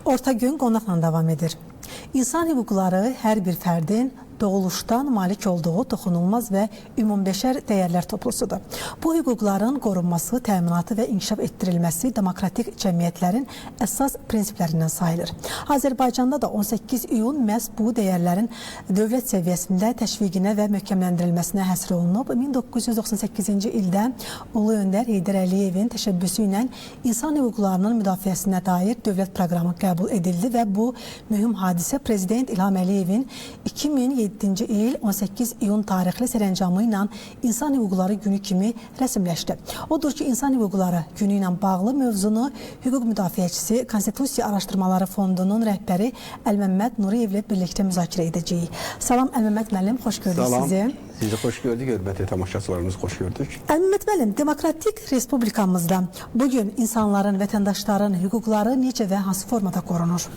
Orta gün qonaqla davam edir. İnsan hüquqları hər bir fərdin doğuluşdan malik olduğu toxunulmaz və ümumbəşər dəyərlər toplusudur. Bu hüquqların qorunması, təminatı və inkişaf etdirilməsi demokratik cəmiyyətlərin əsas prinsiplərindən sayılır. Azərbaycanda da 18 iyun məhz bu dəyərlərin dövlət səviyyəsində təşviqinə və möhkəmləndirilməsinə həsr olunub. 1998-ci ildə Ulu Öndər Heydər Əliyevin təşəbbüsü ilə insan hüquqlarının müdafiəsinə dair dövlət proqramı qəbul edildi və bu mühüm hadisə Prezident İlham Əliyevin 2007-ci il 18 iyun tarixli sərəncamı ilə İnsan Hüquqları Günü kimi rəsmiləşdi. Odur ki, İnsan Hüquqları Günü ilə bağlı mövzunu hüquq müdafiəçisi Konstitusiya Araşdırmaları Fondunun rəhbəri Əlməmməd Nuriyevlə birlikdə müzakirə edəcəyik. Salam Əlməmməd müəllim, xoş gördük sizi. Salam, sizi xoş gördük, hörmətli tamaşaçılarımızı xoş gördük. Əlməmməd müəllim, demokratik respublikamızda bugün insanların, vətəndaşların hüquqları necə və hansı formada qorunur?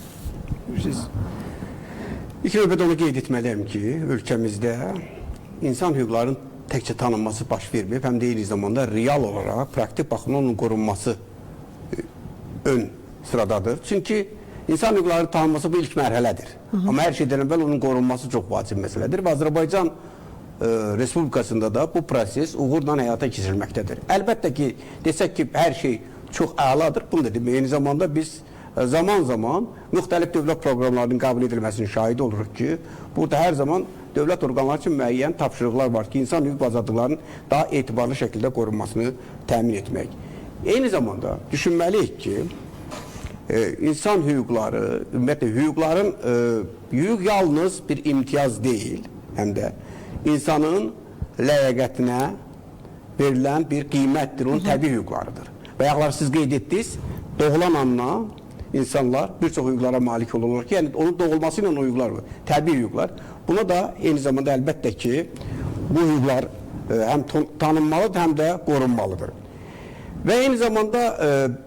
İlk növbədə onu qeyd etməliyəm ki, ölkəmizdə insan hüquqlarının təkcə tanınması baş verməyib, həm də eyni zamanda real olaraq, praktik baxımdan onun qorunması ön sıradadır. Çünki insan hüquqlarının tanınması bu ilk mərhələdir. Amma hər şeydən əvvəl onun qorunması çox vacib məsələdir və Azərbaycan Respublikasında da bu proses uğurla həyata keçirilməkdədir. Əlbəttə ki, desək ki, hər şey çox əladır, bunu da demək. Eyni zamanda biz zaman-zaman müxtəlif dövlət proqramlarının qəbul edilməsinin şahidi oluruq ki, burada hər zaman dövlət orqanları üçün müəyyən tapşırıqlar var ki, insan hüquq azadlıqlarının daha etibarlı şəkildə qorunmasını təmin etmək. Eyni zamanda düşünməliyik ki, insan hüquqları, ümumiyyətlə hüquqların hüquq yalnız bir imtiyaz deyil, həm də insanın ləyaqətinə verilən bir qiymətdir, onun təbii hüquqlarıdır. Və yaxud siz qeyd etdiniz, doğulan anla insanlar bir çox hüquqlara malik olurlar ki, yəni onun doğulması ilə o hüquqlar var, təbii hüquqlar. Buna da eyni zamanda əlbəttə ki, bu hüquqlar həm tanınmalıdır, həm də qorunmalıdır. Və eyni zamanda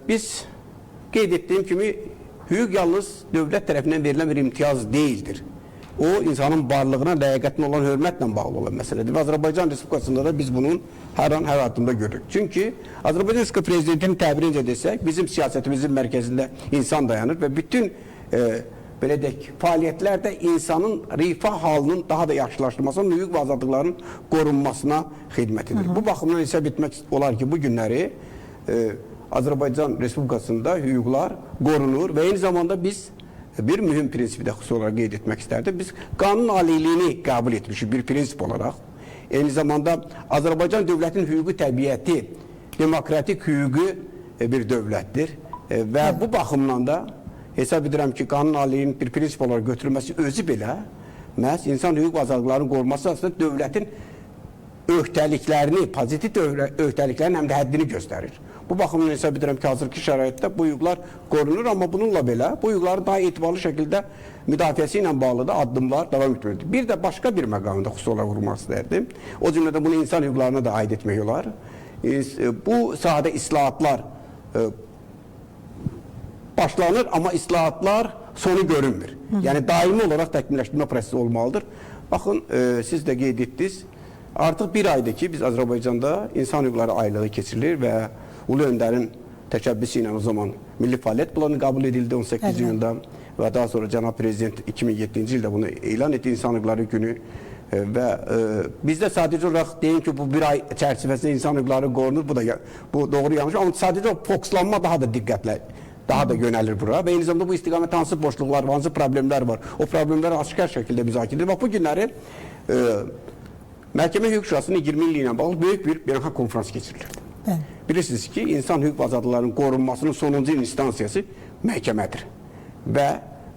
biz qeyd etdiyim kimi, hüquq yalnız dövlət tərəfindən verilən bir imtiyaz deyildir. O, insanın varlığına, ləyaqətinə olan hörmətlə bağlı olan məsələdir. Və Azərbaycan Respublikasında da biz bunun hər an, hər addımda görürük. Çünki Azərbaycan Respublikası Prezidentinin təbirincə desək, bizim siyasətimizin mərkəzində insan dayanır və bütün belə deyək, fəaliyyətlərdə insanın rifah halının daha da yaxşılaşdırılmasına, hüquq və azadlıqların qorunmasına xidmət edir. Bu baxımdan hesab etmək olar ki, bu günləri Azərbaycan Respublikasında hüquqlar qorunur və eyni zamanda biz bir mühüm prinsipi də xüsusi olaraq qeyd etmək istərdim. Biz qanun aliliyini qəbul etmişik bir prinsip olaraq. Eyni zamanda Azərbaycan dövlətinin hüquqi təbiəti demokratik hüquqi bir dövlətdir. Və bu baxımdan da hesab edirəm ki, qanun aliliyinin bir prinsip olaraq götürülməsi özü belə məhz insan hüquq və azadlıqlarının qorunması aslında dövlətin öhdəliklərini, pozitiv öhdəliklərin həm də həddini göstərir. Bu baxımdan hesab edirəm ki, hazırki şəraitdə bu hüquqlar qorunur, amma bununla belə bu hüquqların daha etibarlı şəkildə müdafiəsi ilə bağlı da addımlar davam etmelidir. Bir də başqa bir məqamda xüsusi olaraq vurmaq istərdim. O cümlədə bunu insan hüquqlarına da aid etmək olar. Bu sahədə islahatlar başlanır, amma islahatlar sonu görünmür. Yəni daimi olaraq təkmilləşdirmə prosesi olmalıdır. Baxın, siz də qeyd etdiniz, artıq bir aydır ki, biz Azərbaycanda insan hüquqları aylığı keçirilir və Ulu Öndərin təşəbbüsü ilə o zaman Milli Fəaliyyət Planı qəbul edildi 18 iyunda və daha sonra Cənab Prezident 2007-ci ildə bunu elan etdi İnsan Hüquqları Günü və bizdə sadəcə olaraq deyim ki, bu bir ay çərçivəsində insan hüquqları qorunur, bu doğru yanlış, amma sadəcə o fokuslanma daha da diqqətlə, daha da yönəlir bura və eyni zamanda bu istiqamət hansı boşluqlar var, hansı problemlər var, o problemləri aşkar şəkildə müzakirə edilir. Bax, bu günləri Məhkəmə Hüquq Şurasının 20 illiyi ilə bağlı böyük bir beynəlxalq konferans keçirilirdi. Bilirsiniz ki, insan hüquq və azadlıqlarının qorunmasının sonuncu instansiyası məhkəmədir. Və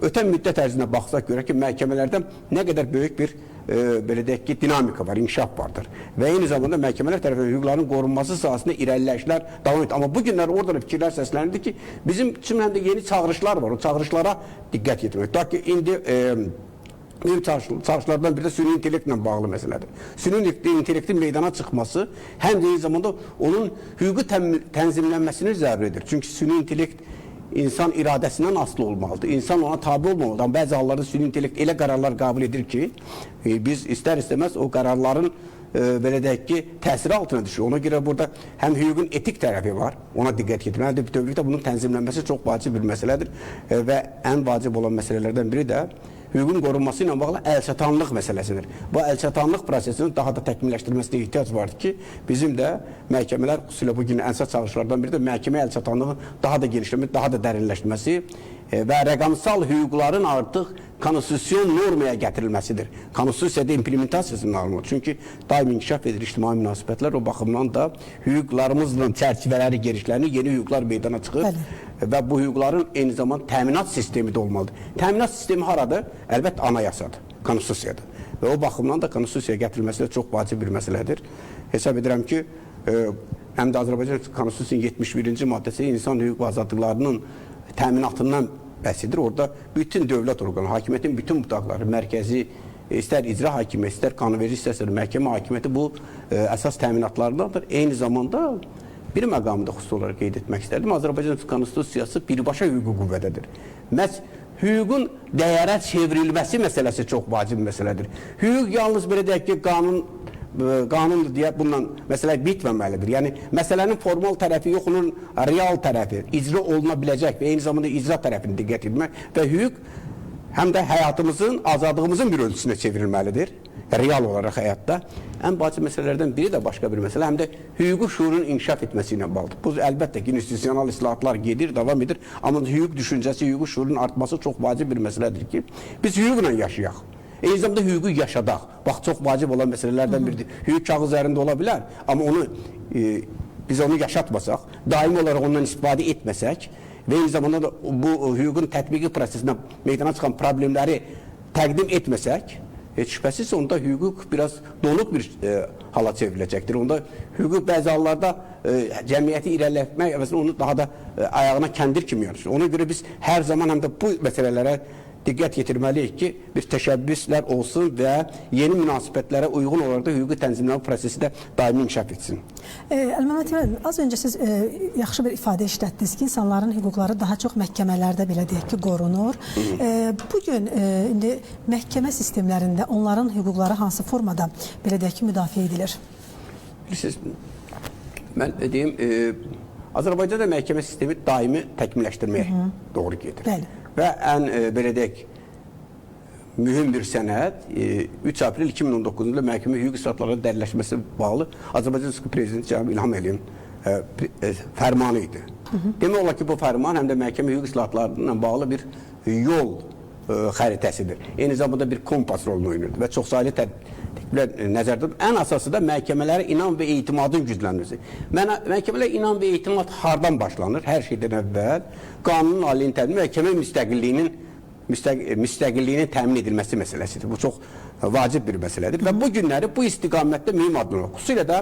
ötən müddət ərzinə baxsaq görə ki, məhkəmələrdən nə qədər böyük bir belə deyək ki, dinamika var, inkişaf vardır. Və eyni zamanda məhkəmələr tərəfindən hüquqların qorunması sahəsində irəliləyişlər davam edir. Amma bu günlər orada da fikirlər səslənirdi ki, bizim üçün həm də yeni çağırışlar var. O çağırışlara diqqət etmək. Ta ki, indi mühüm çağırışlardan biri də süni intellektlə bağlı məsələdir. Süni intellektin meydana çıxması həm də eyni zamanda onun hüquqi tənzimlənməsini zəruridir. Çünki süni intellekt insan iradəsindən asılı olmalıdır. İnsan ona tabi olmamalıdır. Amma bəzi hallarda süni intellekt elə qərarlar qəbul edir ki, biz istər-istəməz o qərarların belə deyək ki, təsiri altına düşür. Ona görə burada həm hüququn etik tərəfi var, ona diqqət yetirməlidir. Bütövlükdə bunun tənzimlənməsi çox vacib bir məsələdir və ən vacib olan məsələlərdən biri də hüququn qorunması ilə bağlı əlçatanlıq məsələsidir. Bu əlçatanlıq prosesinin daha da təkmilləşdirilməsinə ehtiyac vardır ki, bizim də məhkəmələr, xüsusilə bu gün əsas çalışmalardan biri də məhkəmə əlçatanlığın daha da genişləməsi, daha da dərinləşməsi və rəqəmsal hüquqların artıq konstitusiyon normaya gətirilməsidir. Konstitusiyada implementasiyasının alınmalı. Çünki daim inkişaf edir ictimai münasibətlər, o baxımdan da hüquqlarımızla çərçivələri, genişlənir, yeni hüquqlar meydana çıxır. Bəli. Və bu hüquqların eyni zamanda təminat sistemi də olmalıdır. Təminat sistemi haradır? Əlbəttə anayasadır, konstitusiyadır. Və o baxımdan da konstitusiyaya gətirilməsi də çox vacib bir məsələdir. Hesab edirəm ki, həm də Azərbaycan Konstitusiyasının 71-ci maddəsi insan hüquq və azadlıqlarının təminatından bəhs edir. Orada bütün dövlət orqanı, hakimiyyətin bütün butaqları, mərkəzi, istər icra hakimiyyəti, istər qanunverici, istərsə məhkəmə hakimiyyəti bu əsas təminatlarındandır. Eyni zamanda bir məqamı da xüsusi olaraq qeyd etmək istərdim. Azərbaycan Konstitusiyası birbaşa hüquqi qüvvədədir. Məhz hüququn dəyərə çevrilməsi məsələsi çox vacib məsələdir. Hüquq yalnız belə deyək ki, qanundur deyə bununla məsələ bitməməlidir. Yəni, məsələnin formal tərəfi yox, onun real tərəfi, icra oluna biləcək və eyni zamanda icra tərəfini diqqət etmək və hüquq həm də həyatımızın, azadlığımızın bir ölçüsünə çevrilməlidir, real olaraq həyatda. Ən vacib məsələlərdən biri də başqa bir məsələ, həm də hüquqi şuurun inkişaf etməsi ilə bağlıdır. Bu, əlbəttə ki, institusional islahatlar gedir, davam edir, amma hüquq düşüncəsi, hüquqi şuurun artması çox vacib bir məsələdir ki, biz hüquqla yaşayaq. Eyni zamanda hüququ yaşadaq. Bax, çox vacib olan məsələlərdən biridir. Hüquq kağız üzərində ola bilər, amma biz onu yaşatmasaq, daimi olaraq ondan istifadə etməsək və eyni zamanda da bu hüququn tətbiqi prosesində meydana çıxan problemləri təqdim etməsək, heç şübhəsiz onda hüquq biraz donuq bir hala çevriləcəkdir. Onda hüquq bəzi hallarda cəmiyyəti irələtmək əvəzində onu daha da ayağına kəndir kimi yanır. Ona görə biz hər zaman həm də bu məsələlərə diqqət yetirməliyik ki, bir təşəbbüslər olsun və yeni münasibətlərə uyğun olaraq da hüquqi tənzimləmə prosesi də daimi inkişaf etsin. Əl-Məmməd bəy, az öncə siz yaxşı bir ifadə işlətdiniz ki, insanların hüquqları daha çox məhkəmələrdə belə deyək ki, qorunur. Bugün indi məhkəmə sistemlərində onların hüquqları hansı formada belə deyək ki, müdafiə edilir? Bilirsiniz, mən deyim, Azərbaycanda məhkəmə sistemi daimi təkmilləşdirməyə doğru gedir. Bəli. Və ən, belə deyək, mühüm bir sənəd 3 aprel 2019-cu ildə məhkəmə hüquq islahatlarının dərinləşməsi bağlı Azərbaycan Prezidenti Cənab İlham Əliyevin fərmanı idi. Demək olar ki, bu fərman həm də məhkəmə hüquq islahatlarına bağlı bir yol xəritəsidir. Eyni zamanda bir kompas rolunu oynayırdı və çoxsaylı tədbirlər nəzərdə tutulur. Ən əsası da məhkəmələrə inam və etimadın güclənməsi. Məhkəmələrə inam və etimad hardan başlanır? Hər şeydən əvvəl qanunun aliyinin təmin, məhkəmə müstəqilliyinin təmin edilməsi məsələsidir. Bu çox vacib bir məsələdir və bu günləri bu istiqamətdə mühüm addımlar. Xüsusilə də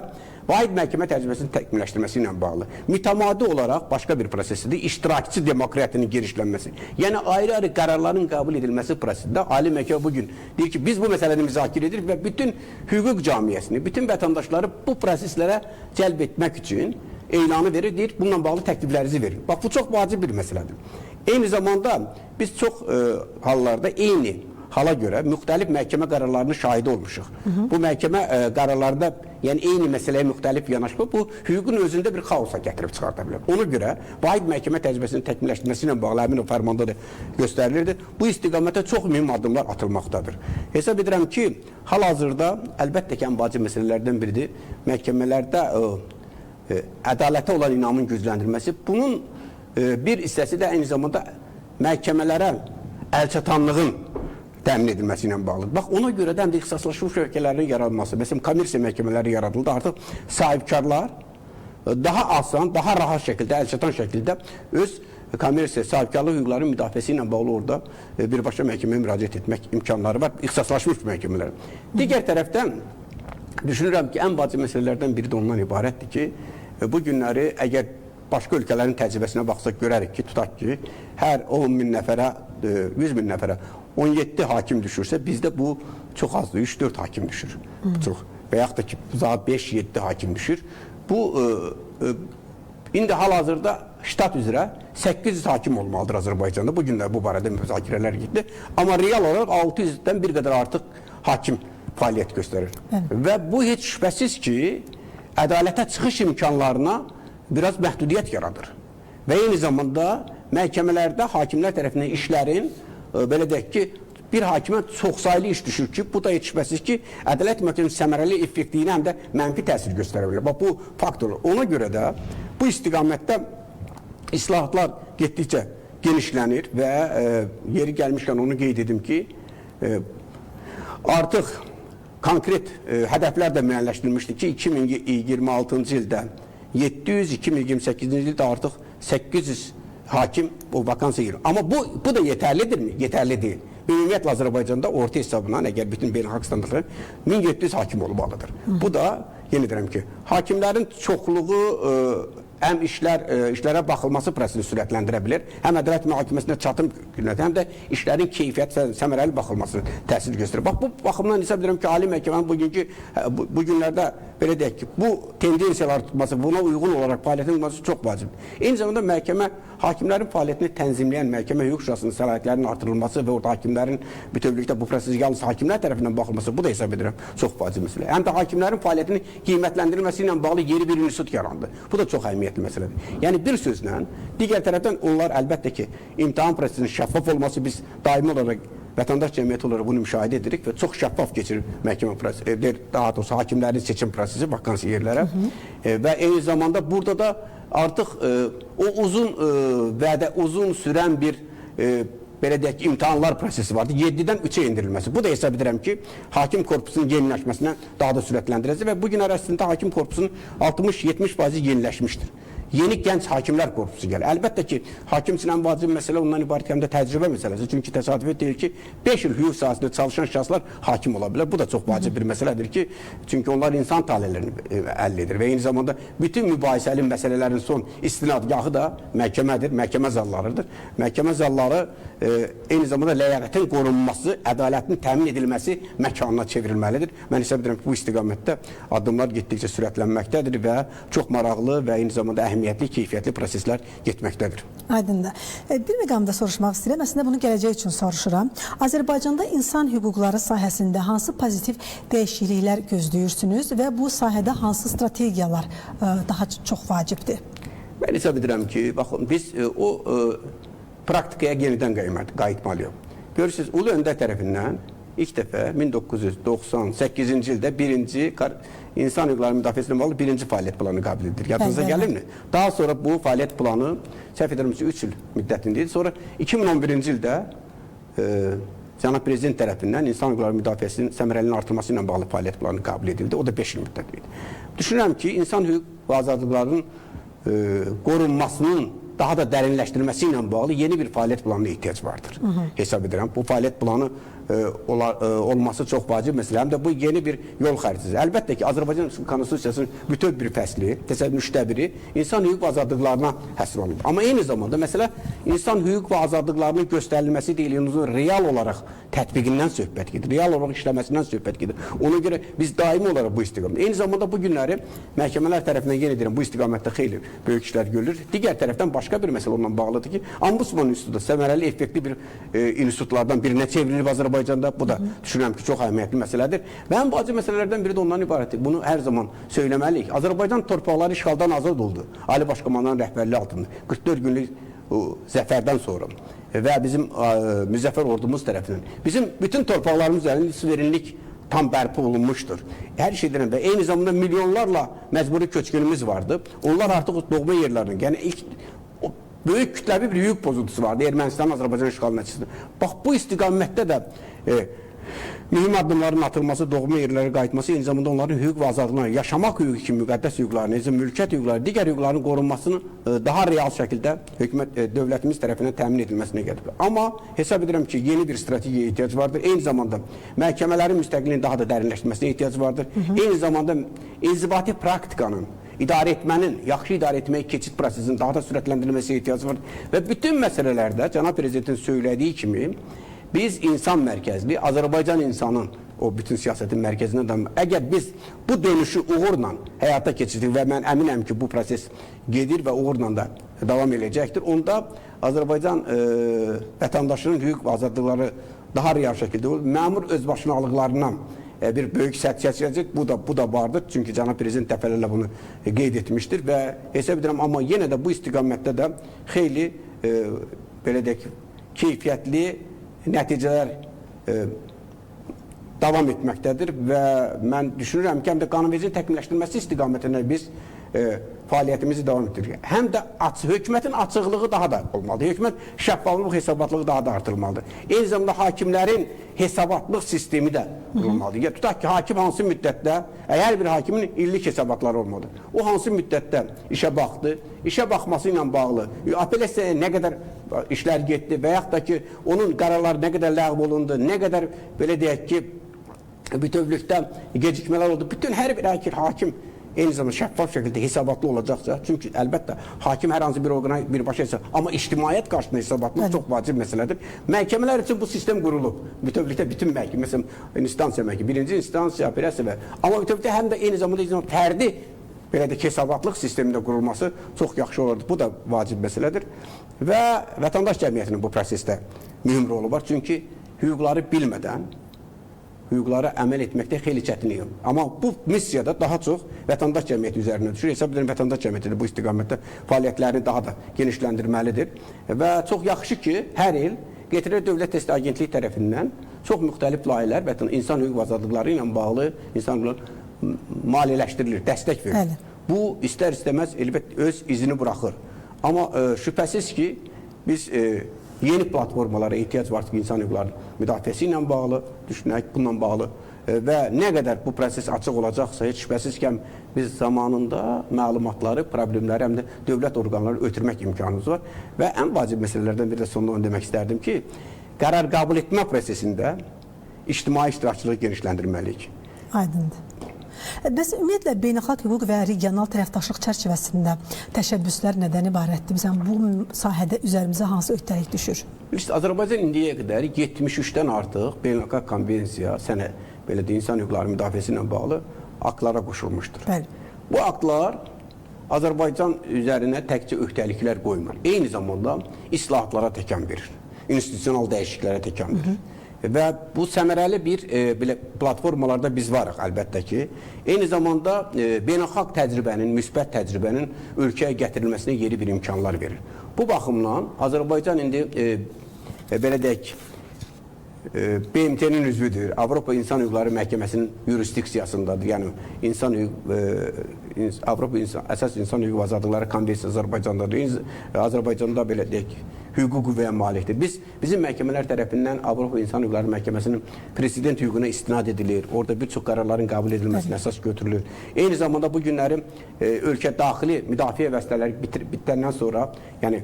vahid məhkəmə təcrübəsinin təkmilləşdirməsi ilə bağlı mütəmadi olaraq başqa bir prosesidir, iştirakçı demokratinin genişlənməsi. Yəni ayrı-ayrı qərarların qəbul edilməsi prosesində ali məhkəmə bugün deyir ki, biz bu məsələni müzakirə edirik və bütün hüquq camiyyəsini, bütün vətəndaşları bu proseslərə cəlb etmək üçün elanı verir, deyir, bununla bağlı təkliflərinizi verin. Bax, bu çox vacib bir məsələdir. Eyni zamanda biz çox hallarda eyni hala görə müxtəlif məhkəmə qərarlarının şahidi olmuşuq. Bu məhkəmə qərarlarında, yəni eyni məsələyə müxtəlif yanaşma, bu hüququn özündə bir xaosa gətirib çıxarda bilər. Ona görə vahid məhkəmə təcrübəsinin təkmilləşdirməsi ilə bağlı həmin o fərmanda da göstərilirdi. Bu istiqamətdə çox mühüm addımlar atılmaqdadır. Hesab edirəm ki, hal-hazırda əlbəttə ki, ən vacib məsələlərdən biridir. Məhkəmələrdə ədalətə olan inamın gücləndirilməsi. Bunun bir hissəsi də eyni zamanda məhkəmələrə əlçatanlığın təmin edilməsi ilə bağlıdır. Bax, ona görə də həm də ixtisaslaşmış ölkələrin yaradılması, məsələn, kommersiya məhkəmələri yaradıldı. Artıq sahibkarlar daha asan, daha rahat şəkildə, əlçatan şəkildə öz kommersiya, sahibkarlıq hüquqlarının müdafiəsi ilə bağlı orada birbaşa məhkəməyə müraciət etmək imkanları var, ixtisaslaşmış məhkəmələr. Digər tərəfdən düşünürəm ki, ən vacib məsələlərdən biri də ondan ibarətdir ki, bu günləri əgər başqa ölkələrin təcrübəsinə baxsaq görərik ki, tutaq ki, hər 10.000 nəfərə, 100.000 nəfərə 17 hakim düşürsə, bizdə bu çox azdır, 3-4 hakim düşür. Və yaxud da ki, 5-7 hakim düşür. Bu, indi hal-hazırda ştat üzrə 800 hakim olmalıdır Azərbaycanda. Bugün də bu barədə müzakirələr getdi. Amma real olaraq 600-dən bir qədər artıq hakim fəaliyyət göstərir. Evet. Və bu heç şübhəsiz ki, ədalətə çıxış imkanlarına biraz məhdudiyyət yaradır. Və eyni zamanda məhkəmələrdə hakimlər tərəfindən işlərin, belə deyək ki, bir hakimə çoxsaylı iş düşür ki, bu da heç şübhəsiz ki, ədalət məhkəməsinin səmərəli effektliyinə həm də mənfi təsir göstərə bilər. Bax, bu faktor. Ona görə də bu istiqamətdə islahatlar getdikcə genişlənir və yeri gəlmişkən onu qeyd edim ki, artıq konkret hədəflər də müəyyənləşdirilmişdir ki, 2026-cı ildə 700, 2028-ci ildə artıq 800 hakim o vakansiya girir. Amma bu da yetərlidirmi? Yetərli deyil. Ümumiyyətlə Azərbaycanda orta hesabından əgər bütün beynəlxalq standartlar 1700 hakim olmalıdır. Bu da yenə deyirəm ki, hakimlərin çoxluğu həm işlərə baxılması prosesini sürətləndirə bilər, həm ədalət mühakiməsinə çatım həm də işlərin keyfiyyət və səmərəli baxılmasını təsir göstərir. Bax, bu baxımdan hesab edirəm ki, Ali Məhkəmənin bu günlərdə belə deyək ki, bu tendensiyalar tutması, buna uyğun olaraq fəaliyyətin olması çox vacibdir. Eyni zamanda məhkəmə hakimlərin fəaliyyətini tənzimləyən məhkəmə hüquq şurasının səlahiyyətlərinin artırılması və orada hakimlərin bütövlükdə bu prosesi yalnız hakimlər tərəfindən baxılması, bu da hesab edirəm çox vacib məsələ. Həm də hakimlərin fəaliyyətinin qiymətləndirilməsi ilə bağlı yeni bir institut yarandı. Bu da çox əhəmiyyətli məsələdir. Yəni bir sözlə, digər tərəfdən onlar əlbəttə ki, imtahan prosesinin şəffaf olması biz daimi olaraq vətəndaş cəmiyyəti olaraq bunu müşahidə edirik və çox şəffaf keçirir məhkəmə prosesi, daha doğrusu hakimlərin seçim prosesi vakansiya yerlərə və eyni zamanda burada da artıq o uzun sürən bir belə deyək ki, imtahanlar prosesi vardı. 7-dən 3-ə endirilməsi. Bu da hesab edirəm ki, hakim korpusunun yeniləşməsinə daha da sürətləndirəcək və bu gün ərazisində hakim korpusunun 60-70% yeniləşmişdir. Yeni gənc hakimlər korpusu gəlir. Əlbəttə ki, hakim üçün ən vacib məsələ ondan ibarət həm də təcrübə məsələsi. Çünki təsadüfi deyil ki, 5 il hüquq sahəsində çalışan şəxslər hakim ola bilər. Bu da çox vacib bir məsələdir ki, çünki onlar insan talelərini əldə edir və eyni zamanda bütün mübahisəli məsələlərin son istinadgahı da məhkəmədir, məhkəmə zallarıdır. Məhkəmə zalları eyni zamanda ləyaqətin qorunması, ədalətin təmin edilməsi məkanına çevrilməlidir. Mən hesab edirəm ki, bu istiqamətdə addımlar getdikcə sürətlənməkdədir və çox maraqlı və eyni zamanda əhəmiyyətli, keyfiyyətli proseslər getməkdədir. Aydındır. Bir məqamda soruşmaq istəyirəm. Əslində bunu gələcək üçün soruşuram. Azərbaycanda insan hüquqları sahəsində hansı pozitiv dəyişikliklər gözləyirsiniz və bu sahədə hansı strategiyalar daha çox vacibdir? Mən hesab edirəm ki, baxın, biz o praktikaya yenidən qayıtmalıyıq. Görürsünüz, Ulu Öndər tərəfindən ilk dəfə 1998-ci ildə birinci insan hüquqları müdafiəsinə bağlı birinci fəaliyyət planı qəbul edilir. Yadınıza gəlirmi? Daha sonra bu fəaliyyət planı səhv edirəm ki, 3 il müddətindeydi. Sonra 2011-ci ildə Cənab Prezident tərəfindən insan hüquqları müdafiəsinin səmərəlinin artırması ilə bağlı fəaliyyət planı qəbul edildi. O da 5 il müddətindeydi. Düşünürəm ki, insan hüquq və azadlıqlarının qorunmasının daha da dərinləşdirilməsi ilə bağlı yeni bir fəaliyyət planına ehtiyac vardır. Hesab edirəm. Bu fəaliyyət planı olması çox vacib məsələ. Həm də bu yeni bir yol xəritəsi. Əlbəttə ki, Azərbaycan Konstitusiyasının bütöv bir fəsli, təsəvvürün 3/1 insan hüquq və azadlıqlarına həsr olunur. Amma eyni zamanda məsələ insan hüquq və azadlıqlarının göstərilməsi deyil, onun real olaraq tətbiqindən söhbət gedir, real olaraq işləməsindən söhbət gedir. Ona görə biz daimi olaraq bu istiqamətdə. Eyni zamanda bu günləri məhkəmələr tərəfindən yenə deyirəm, bu istiqamətdə xeyli böyük işlər görülür. Digər tərəfdən başqa bir məsələ onunla bağlıdır ki, Ombudsman İnstitutu səmərəli, effektiv bir institutlardan birinə çevrilib Azərbaycanda. Bu da düşünürəm ki, çox əhəmiyyətli məsələdir. Və ən vacib məsələlərdən biri də ondan ibarətdir. Bunu hər zaman söyləməliyik. Azərbaycan torpaqları işğaldan azad oldu. Ali Baş Komandanın rəhbərliyi altında 44 günlük zəfərdən sonra və bizim müzəffər ordumuz tərəfindən bizim bütün torpaqlarımız üzərində suverenlik tam bərpa olunmuşdur. Hər şeydən və eyni zamanda milyonlarla məcburi köçkünümüz vardı. Onlar artıq doğma yerlərindən, yəni ilk böyük kütləvi bir hüquq pozuntusu vardı Ermənistanın Azərbaycan işğalı nəticəsində. Bax, bu istiqamətdə də mühüm addımların atılması, doğma yerlərə qayıtması, eyni zamanda onların hüquq və azadlıqlarını, yaşamaq hüququ kimi müqəddəs hüquqlarını, mülkiyyət hüquqları, digər hüquqların qorunmasını daha real şəkildə dövlətimiz tərəfindən təmin edilməsinə gəlir. Amma hesab edirəm ki, yeni bir strategiyaya ehtiyac vardır. Eyni zamanda məhkəmələrin müstəqilliyinin daha da dərinləşməsinə ehtiyac vardır. Eyni zamanda inzibati praktikanın, idarə etmənin, yaxşı idarə etməyə keçid prosesinin daha da sürətləndirilməsinə ehtiyac var. Və bütün məsələlərdə Cənab Prezidentin söylədiyi kimi biz insan mərkəzli, Azərbaycan insanın o bütün siyasətin mərkəzindən də əgər biz bu dönüşü uğurla həyata keçirdik və mən əminəm ki, bu proses gedir və uğurla da davam edəcəkdir, onda Azərbaycan vətəndaşının hüquq və azadlıqları daha real şəkildə olur. Məmur özbaşınalıqlarından bir böyük sədd çəkəcək. Bu da vardır. Çünki cənab prezident dəfələrlə bunu qeyd etmişdir və hesab edirəm, amma yenə də bu istiqamətdə də xeyli belə deyək, keyfiyyətli nəticələr davam etməkdədir və mən düşünürəm ki, həm də qanunvericiliyin təkmilləşdirilməsi istiqamətində biz fəaliyyətimizi davam etdiririk. Həm də hökumətin açıqlığı daha da olmalıdır. Hökumət şəffaflıq, hesabatlığı daha da artırılmalıdır. Eyni zamanda hakimlərin hesabatlıq sistemi də olmalıdır. Ya tutaq ki, hakim hansı müddətdə, hər bir hakimin illik hesabatları olmalıdır. O hansı müddətdə işə baxdı, işə baxması ilə bağlı apellyasiyaya nə qədər işlər getdi və yaxud da ki, onun qərarları nə qədər ləğv olundu, nə qədər belə deyək ki, bütövlükdə gecikmələr oldu. Bütün hər bir hakim eyni zamanda şəffaf şəkildə hesabatlı olacaqsa, çünki əlbəttə hakim hər hansı bir orqana birbaşa hesab, amma ictimaiyyət qarşısında hesabatlıq çox vacib məsələdir. Məhkəmələr üçün bu sistem qurulub. Bütövlükdə bütün məhkəmə, məsələn, instansiya məhkəmə, birinci instansiya, apellyasiya və amma bütövlükdə həm də eyni zamanda fərdi belə də hesabatlıq sistemində qurulması çox yaxşı olardı. Bu da vacib məsələdir və vətəndaş cəmiyyətinin bu prosesdə mühüm rolu var. Çünki hüquqları bilmədən hüquqlara əməl etməkdə xeyli çətinlik yox. Amma bu missiyada daha çox vətəndaş cəmiyyəti üzərinə düşür. Hesab edirəm, vətəndaş cəmiyyəti də bu istiqamətdə fəaliyyətlərini daha da genişləndirməlidir. Və çox yaxşı ki, hər il Qeyri Dövlət Test Agentliyi tərəfindən çox müxtəlif layihələr və insan hüquq azadlıqları ilə bağlı insan hüquqları maliyyələşdirilir, dəstək verilir. Bu, istər-istəməz elbət öz izini buraxır. Amma şübhəsiz ki, biz yeni platformalara ehtiyac var ki, insan hüquqları müdafiəsi ilə bağlı düşünək, bununla bağlı və nə qədər bu proses açıq olacaqsa, heç şübhəsiz ki, biz zamanında məlumatları, problemləri həm də dövlət orqanları ötürmək imkanımız var və ən vacib məsələlərdən bir də sonunda onu demək istərdim ki, qərar qəbul etmə prosesində ictimai iştirakçılığı genişləndirməliyik. Aydındır. Bəs ümumiyyətlə beynəlxalq hüquq və regional tərəfdaşlıq çərçivəsində təşəbbüslər nədən ibarətdir? Məsələn, bu sahədə üzərimizə hansı öhdəlik düşür? Azərbaycan indiyə qədər 73-dən artıq beynəlxalq konvensiya, belə də insan hüquqları müdafiəsi ilə bağlı aktlara qoşulmuşdur. Bəli. Bu aktlar Azərbaycan üzərinə təkcə öhdəliklər qoymur. Eyni zamanda islahatlara təkan verir, institusional dəyişikliklərə təkan verir. Və bu səmərəli bir platformalarda biz varıq əlbəttə ki. Eyni zamanda beynəlxalq təcrübənin, müsbət təcrübənin ölkəyə gətirilməsinə yeni bir imkanlar verir. Bu baxımdan Azərbaycan indi belə deyək, BMT-nin üzvüdür, Avropa İnsan Hüquqları Məhkəməsinin yurisdiksiyasındadır. Yəni Avropa Əsas İnsan Hüquq Azadlıqları Konvensiyası Azərbaycandadır. Azərbaycanda belə deyək, hüququ və malikdir. Bizim məhkəmələr tərəfindən Avropa İnsan Hüquqları Məhkəməsinin prezident hüququna istinad edilir. Orada bir çox qərarların qəbul edilməsinə əsas götürülür. Eyni zamanda bu günləri ölkə daxili müdafiə vəsitələri bitəndən sonra, yəni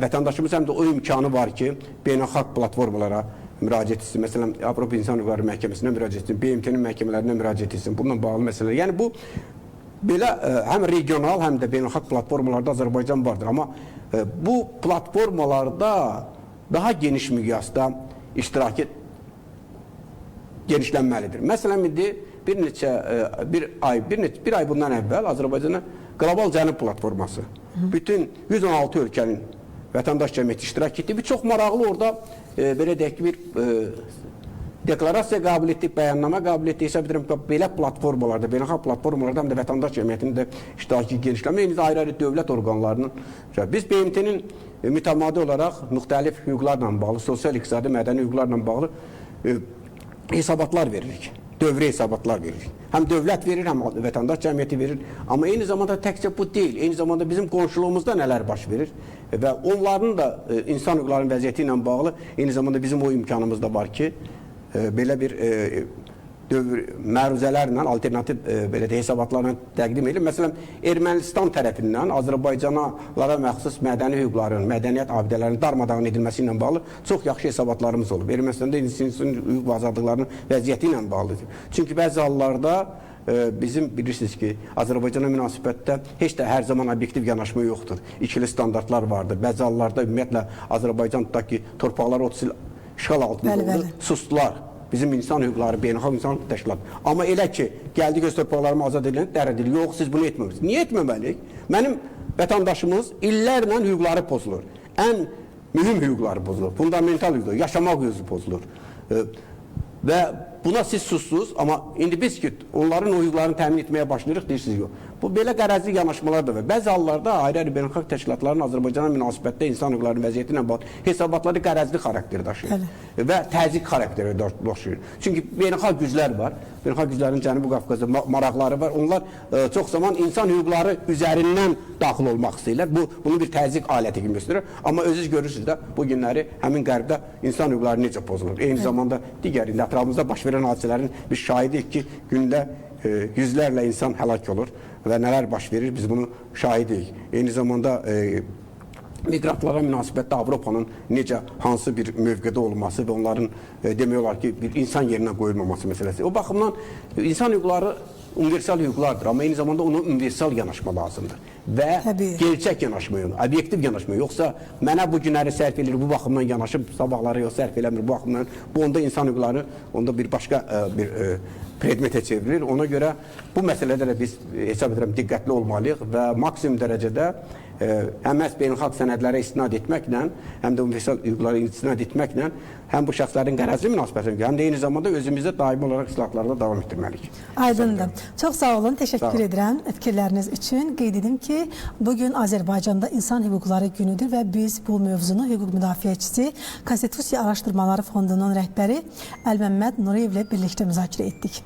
vətəndaşımız həm də o imkanı var ki, beynəlxalq platformalara müraciət etsin. Məsələn, Avropa İnsan Hüquqları Məhkəməsinə müraciət etsin, BMT-nin məhkəmələrinə müraciət etsin. Bununla bağlı məsələlər. Yəni bu belə həm regional, həm də beynəlxalq platformalarda Azərbaycan vardır. Amma bu platformalarda daha geniş miqyasda iştirak genişlənməlidir. Məsələn, indi bir ay bundan əvvəl Azərbaycana Qlobal Cənub platforması bütün 116 ölkənin vətəndaş cəmiyyəti iştirak etdi. Bir çox maraqlı orada belə deyək ki, bir deklarasiya qəbul etdik, bəyannamə qəbul etdik. Hesab edirəm ki, belə platformalarda, beynəlxalq platformalarda həm də vətəndaş cəmiyyətinin də iştirakı genişlənmə, eyni ayrı-ayrı dövlət orqanlarının. Biz BMT-nin mütəmadi olaraq müxtəlif hüquqlarla bağlı, sosial-iqtisadi, mədəni hüquqlarla bağlı hesabatlar veririk. Dövrə hesabatlar veririk. Həm dövlət verir, həm vətəndaş cəmiyyəti verir. Amma eyni zamanda təkcə bu deyil. Eyni zamanda bizim qonşuluğumuzda nələr baş verir və onların da insan hüquqlarının vəziyyəti ilə bağlı eyni zamanda bizim o imkanımız da var ki, belə bir məruzələrlə, alternativ belə də hesabatlarla təqdim edilir. Məsələn, Ermənistan tərəfindən Azərbaycanlara məxsus mədəni hüquqların, mədəniyyət abidələrinin darmadağın edilməsi ilə bağlı çox yaxşı hesabatlarımız olub. Ermənistanda insan hüquq və azadlıqlarının vəziyyəti ilə bağlıdır. Çünki bəzi hallarda bizim bilirsiniz ki, Azərbaycana münasibətdə heç də hər zaman obyektiv yanaşma yoxdur. İkili standartlar vardır. Bəzi hallarda ümumiyyətlə Azərbaycandakı torpaqlar 30 il işğal altında oldu, sustular. Bizim insan hüquqları, beynəlxalq insan hüquq təşkilatı. Amma elə ki, gəldi göz torpaqlarımı azad edilən, dərədilir. Yox, siz bunu etməməlisiniz. Niyə etməməliyik? Mənim vətəndaşımız illərlə hüquqları pozulur. Ən mühüm hüquqları pozulur. Fundamental hüquqları, yaşamaq hüququ pozulur. Və buna siz susdunuz, amma indi biz ki onların o hüquqlarını təmin etməyə başlayırıq, deyirsiniz yox. Bu belə qərəzli yanaşmalar da var. Bəzi hallarda ayrı-ayrı beynəlxalq təşkilatların Azərbaycana münasibətdə insan hüquqları vəziyyəti ilə bağlı hesabatları qərəzli xarakter daşıyır və təzyiq xarakteri daşıyır. Çünki beynəlxalq güclər var. Beynəlxalq güclərin Cənubi Qafqazda maraqları var. Onlar çox zaman insan hüquqları üzərindən daxil olmaq istəyirlər. Bunu bir təzyiq aləti kimi göstərir. Amma özünüz görürsünüz də bu günləri həmin qərbdə insan hüquqları necə pozulur. Eyni zamanda digər ətrafımızda baş verən hadisələrin biz şahidiyik ki, gündə yüzlərlə insan həlak olur və nələr baş verir, biz bunu şahidiyik. Eyni zamanda miqrantlara münasibətdə Avropanın necə, hansı bir mövqedə olması və onların demək olar ki, bir insan yerinə qoyulmaması məsələsi. O baxımdan insan hüquqları universal hüquqlardır, amma eyni zamanda ona universal yanaşma lazımdır və gerçək yanaşma, obyektiv yanaşma. Yoxsa mənə bu günləri sərf edir, bu baxımdan yanaşıb, sabahları yox sərf eləmir bu baxımdan. Bu onda insan hüquqları, onda bir başqa bir predmetə çevrilir. Ona görə bu məsələdə də biz hesab edirəm diqqətli olmalıyıq və maksimum dərəcədə həm beynəlxalq sənədlərə istinad etməklə, həm də universal hüquqlara istinad etməklə həm bu şəxslərin qərəzli münasibətini, həm də eyni zamanda özümüzdə daimi olaraq islahatlarda davam etdirməliyik. Aydındır. Çox sağ olun, təşəkkür edirəm fikirləriniz üçün. Qeyd edim ki, bugün Azərbaycanda İnsan Hüquqları günüdür və biz bu mövzunu hüquq müdafiəçisi, Konstitusiya Araşdırmaları Fondunun rəhbəri Əlməmməd Nuriyevlə birlikdə müzakirə etdik.